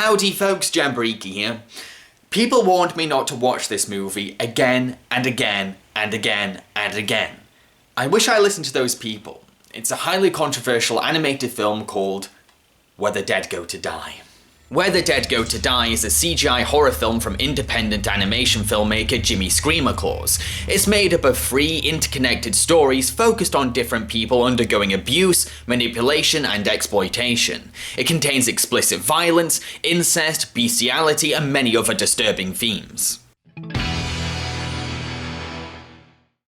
Howdy folks, Jambareeqi here. People warned me not to watch this movie again and again and again and again. I wish I listened to those people. It's a highly controversial animated film called Where the Dead Go to Die. Where the Dead Go to Die is a CGI horror film from independent animation filmmaker Jimmy Screamer Claus. It's made up of 3 interconnected stories focused on different people undergoing abuse, manipulation, and exploitation. It contains explicit violence, incest, bestiality, and many other disturbing themes.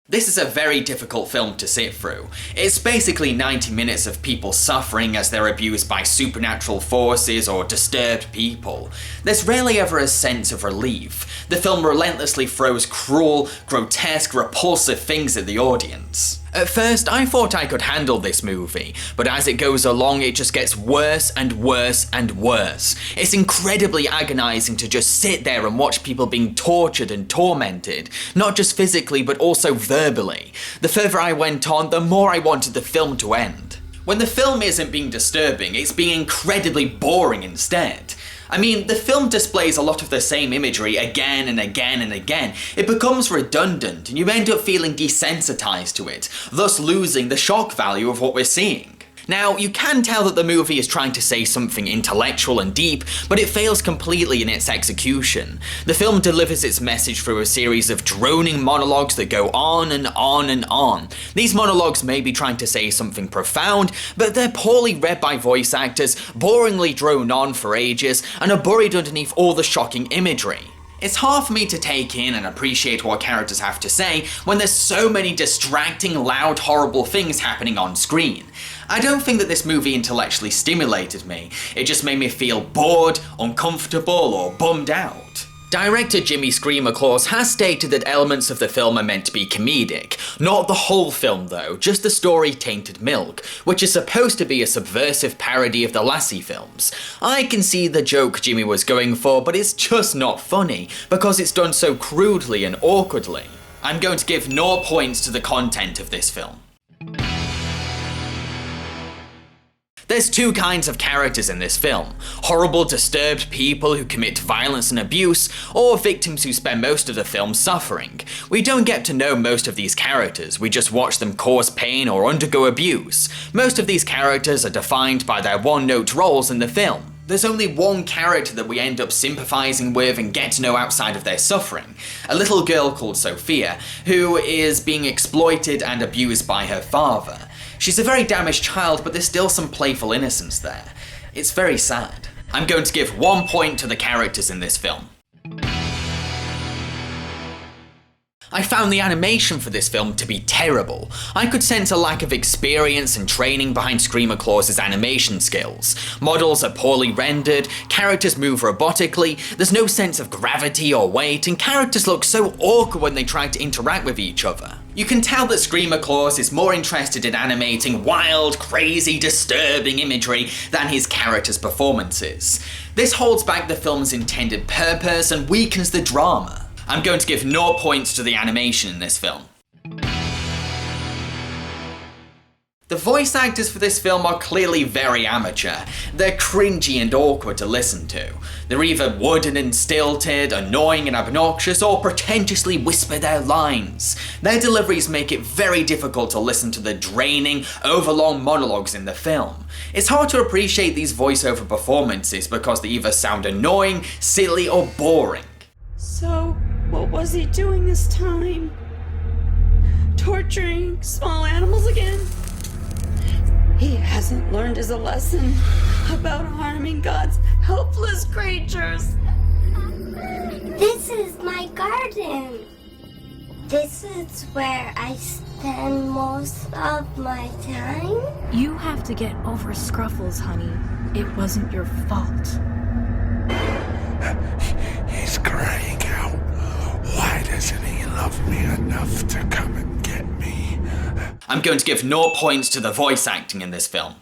This is a very difficult film to sit through. It's basically 90 minutes of people suffering as they're abused by supernatural forces or disturbed people. There's rarely ever a sense of relief. The film relentlessly throws cruel, grotesque, repulsive things at the audience. At first, I thought I could handle this movie, but as it goes along, it just gets worse and worse and worse. It's incredibly agonizing to just sit there and watch people being tortured and tormented, not just physically, but also verbally. The further I went on, the more I wanted the film to end. When the film isn't being disturbing, it's being incredibly boring instead. I mean, the film displays a lot of the same imagery again and again and again. It becomes redundant, and you end up feeling desensitized to it, thus losing the shock value of what we're seeing. Now, you can tell that the movie is trying to say something intellectual and deep, but it fails completely in its execution. The film delivers its message through a series of droning monologues that go on and on and on. These monologues may be trying to say something profound, but they're poorly read by voice actors, boringly drone on for ages, and are buried underneath all the shocking imagery. It's hard for me to take in and appreciate what characters have to say when there's so many distracting, loud, horrible things happening on screen. I don't think that this movie intellectually stimulated me. It just made me feel bored, uncomfortable, or bummed out. Director Jimmy Screamer Claus has stated that elements of the film are meant to be comedic. Not the whole film though, just the story Tainted Milk, which is supposed to be a subversive parody of the Lassie films. I can see the joke Jimmy was going for, but it's just not funny, because it's done so crudely and awkwardly. I'm going to give 0 points to the content of this film. There's 2 kinds of characters in this film. Horrible, disturbed people who commit violence and abuse, or victims who spend most of the film suffering. We don't get to know most of these characters, we just watch them cause pain or undergo abuse. Most of these characters are defined by their one-note roles in the film. There's only one character that we end up sympathizing with and get to know outside of their suffering. A little girl called Sophia, who is being exploited and abused by her father. She's a very damaged child, but there's still some playful innocence there. It's very sad. I'm going to give 1 point to the characters in this film. I found the animation for this film to be terrible. I could sense a lack of experience and training behind Screamer Claus's animation skills. Models are poorly rendered, characters move robotically, there's no sense of gravity or weight, and characters look so awkward when they try to interact with each other. You can tell that Screamer Claus is more interested in animating wild, crazy, disturbing imagery than his characters' performances. This holds back the film's intended purpose and weakens the drama. I'm going to give 0 points to the animation in this film. The voice actors for this film are clearly very amateur. They're cringy and awkward to listen to. They're either wooden and stilted, annoying and obnoxious, or pretentiously whisper their lines. Their deliveries make it very difficult to listen to the draining, overlong monologues in the film. It's hard to appreciate these voiceover performances because they either sound annoying, silly, or boring. So, what was he doing this time? Torturing small animals again? He hasn't learned his lesson about harming God's helpless creatures. This is my garden. This is where I spend most of my time. You have to get over Scruffles, honey. It wasn't your fault. He's crying out. Why doesn't he love me enough to come and get me? I'm going to give 0 points to the voice acting in this film.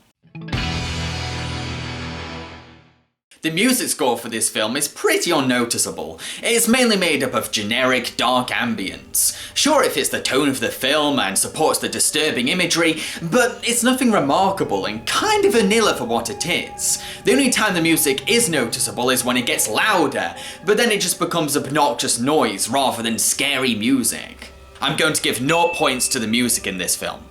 The music score for this film is pretty unnoticeable. It's mainly made up of generic, dark ambience. Sure, it fits the tone of the film and supports the disturbing imagery, but it's nothing remarkable and kind of vanilla for what it is. The only time the music is noticeable is when it gets louder, but then it just becomes obnoxious noise rather than scary music. I'm going to give 0 points to the music in this film.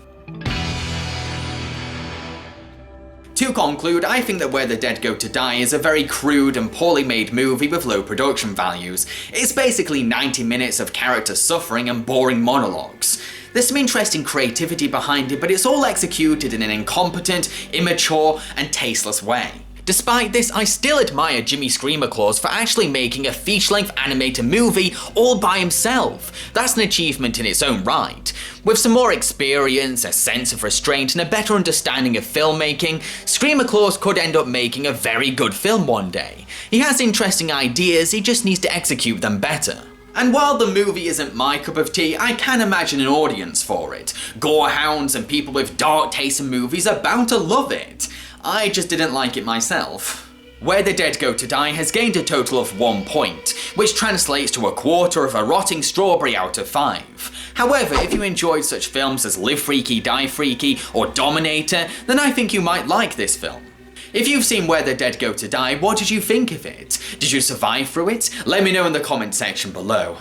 To conclude, I think that Where the Dead Go to Die is a very crude and poorly made movie with low production values. It's basically 90 minutes of characters suffering and boring monologues. There's some interesting creativity behind it, but it's all executed in an incompetent, immature, and tasteless way. Despite this, I still admire Jimmy Screamer Claus for actually making a feature-length animated movie all by himself. That's an achievement in its own right. With some more experience, a sense of restraint, and a better understanding of filmmaking, Screamer Claus could end up making a very good film one day. He has interesting ideas, he just needs to execute them better. And while the movie isn't my cup of tea, I can imagine an audience for it. Gorehounds and people with dark taste in movies are bound to love it. I just didn't like it myself. Where the Dead Go to Die has gained a total of 1 point, which translates to a quarter of a rotting strawberry out of 5. However, if you enjoyed such films as Live Freaky, Die Freaky, or Dominator, then I think you might like this film. If you've seen Where the Dead Go to Die, what did you think of it? Did you survive through it? Let me know in the comment section below.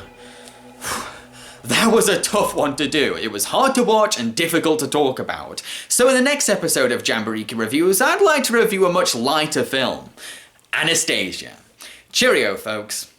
That was a tough one to do. It was hard to watch and difficult to talk about. So in the next episode of Jambareeqi Reviews, I'd like to review a much lighter film, Anastasia. Cheerio, folks.